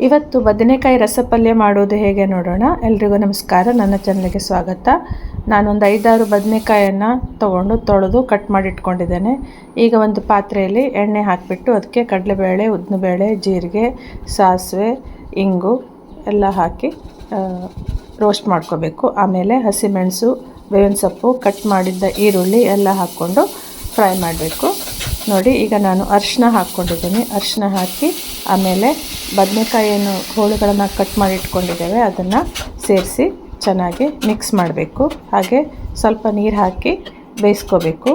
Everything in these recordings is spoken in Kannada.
ಇವತ್ತು ಬದನೆಕಾಯಿ ರಸಪಲ್ಯ ಮಾಡೋದು ಹೇಗೆ ನೋಡೋಣ. ಎಲ್ರಿಗೂ ನಮಸ್ಕಾರ, ನನ್ನ ಚಾನಲ್ಗೆ ಸ್ವಾಗತ. ನಾನೊಂದು 5-6 ಬದನೆಕಾಯನ್ನು ತೊಗೊಂಡು ತೊಳೆದು ಕಟ್ ಮಾಡಿ ಇಟ್ಕೊಂಡಿದ್ದೇನೆ. ಈಗ ಒಂದು ಪಾತ್ರೆಯಲ್ಲಿ ಎಣ್ಣೆ ಹಾಕಿಬಿಟ್ಟು ಅದಕ್ಕೆ ಕಡಲೆಬೇಳೆ, ಉದ್ದಿನಬೇಳೆ, ಜೀರಿಗೆ, ಸಾಸಿವೆ, ಇಂಗು ಎಲ್ಲ ಹಾಕಿ ರೋಸ್ಟ್ ಮಾಡ್ಕೋಬೇಕು. ಆಮೇಲೆ ಹಸಿಮೆಣಸು, ಬೇವಿನ ಸೊಪ್ಪು, ಕಟ್ ಮಾಡಿದ್ದ ಈರುಳ್ಳಿ ಎಲ್ಲ ಹಾಕ್ಕೊಂಡು ಫ್ರೈ ಮಾಡಬೇಕು. ನೋಡಿ, ಈಗ ನಾನು ಅರಿಶಿನ ಹಾಕ್ಕೊಂಡಿದ್ದೀನಿ. ಅರಿಶಿನ ಹಾಕಿ ಆಮೇಲೆ ಬದನೆಕಾಯಿಯನ್ನು ಹೋಳುಗಳನ್ನು ಕಟ್ ಮಾಡಿ ಇಟ್ಕೊಂಡಿದ್ದೇವೆ ಅದನ್ನು ಸೇರಿಸಿ ಚೆನ್ನಾಗಿ ಮಿಕ್ಸ್ ಮಾಡಬೇಕು. ಹಾಗೆ ಸ್ವಲ್ಪ ನೀರು ಹಾಕಿ ಬೇಯಿಸ್ಕೋಬೇಕು.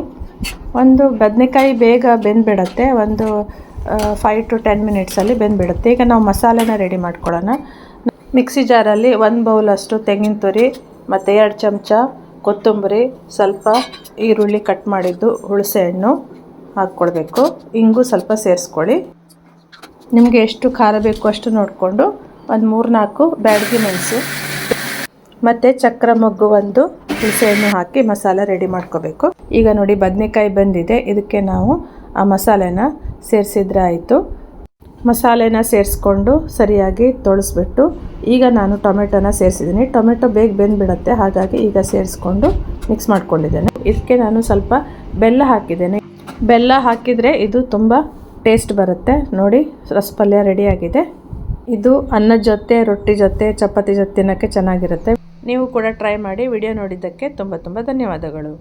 ಒಂದು ಬದನೆಕಾಯಿ ಬೇಗ ಬೆಂದುಬಿಡುತ್ತೆ, ಒಂದು 5 to 10 ಮಿನಿಟ್ಸಲ್ಲಿ ಬೆಂದುಬಿಡುತ್ತೆ. ಈಗ ನಾವು ಮಸಾಲೆನ ರೆಡಿ ಮಾಡ್ಕೊಳ್ಳೋಣ. ಮಿಕ್ಸಿ ಜಾರಲ್ಲಿ 1 ಬೌಲಷ್ಟು ತೆಂಗಿನ ತುರಿ ಮತ್ತು 2 ಚಮಚ ಕೊತ್ತಂಬರಿ, ಸ್ವಲ್ಪ ಈರುಳ್ಳಿ ಕಟ್ ಮಾಡಿದ್ದು, ಹುಣಸೆ ಹಣ್ಣು ಹಾಕ್ಕೊಳ್ಬೇಕು. ಇಂಗು ಸ್ವಲ್ಪ ಸೇರಿಸ್ಕೊಳ್ಳಿ. ನಿಮಗೆ ಎಷ್ಟು ಖಾರ ಬೇಕು ಅಷ್ಟು ನೋಡಿಕೊಂಡು ಒಂದು 3-4 ಬ್ಯಾಡಗಿ ಮೆಣಸು ಮತ್ತು ಚಕ್ರ ಮೊಗ್ಗು, ಒಂದು ಹುಣಸೆ ಹಣ್ಣು ಹಾಕಿ ಮಸಾಲೆ ರೆಡಿ ಮಾಡ್ಕೋಬೇಕು. ಈಗ ನೋಡಿ, ಬದನೆಕಾಯಿ ಬಂದಿದೆ. ಇದಕ್ಕೆ ನಾವು ಆ ಮಸಾಲೆನ ಸೇರಿಸಿದ್ರೆ ಆಯಿತು. ಮಸಾಲೆನ ಸೇರಿಸ್ಕೊಂಡು ಸರಿಯಾಗಿ ತೊಳೆಸ್ಬಿಟ್ಟು ಈಗ ನಾನು ಟೊಮೆಟೊನ ಸೇರಿಸಿದ್ದೀನಿ. ಟೊಮೆಟೊ ಬೇಗ ಬೆಂದುಬಿಡುತ್ತೆ, ಹಾಗಾಗಿ ಈಗ ಸೇರಿಸ್ಕೊಂಡು ಮಿಕ್ಸ್ ಮಾಡ್ಕೊಂಡಿದ್ದೇನೆ. ಇದಕ್ಕೆ ನಾನು ಸ್ವಲ್ಪ ಬೆಲ್ಲ ಹಾಕಿದ್ದೇನೆ. ಬೆಲ್ಲ ಹಾಕಿದರೆ ಇದು ತುಂಬ ಟೇಸ್ಟ್ ಬರುತ್ತೆ. ನೋಡಿ, ರಸಪಲ್ಯ ರೆಡಿಯಾಗಿದೆ. ಇದು ಅನ್ನದ ಜೊತೆ, ರೊಟ್ಟಿ ಜೊತೆ, ಚಪಾತಿ ಜೊತೆ ತಿನ್ನೋಕ್ಕೆ ಚೆನ್ನಾಗಿರುತ್ತೆ. ನೀವು ಕೂಡ ಟ್ರೈ ಮಾಡಿ. ವಿಡಿಯೋ ನೋಡಿದ್ದಕ್ಕೆ ತುಂಬ ಧನ್ಯವಾದಗಳು.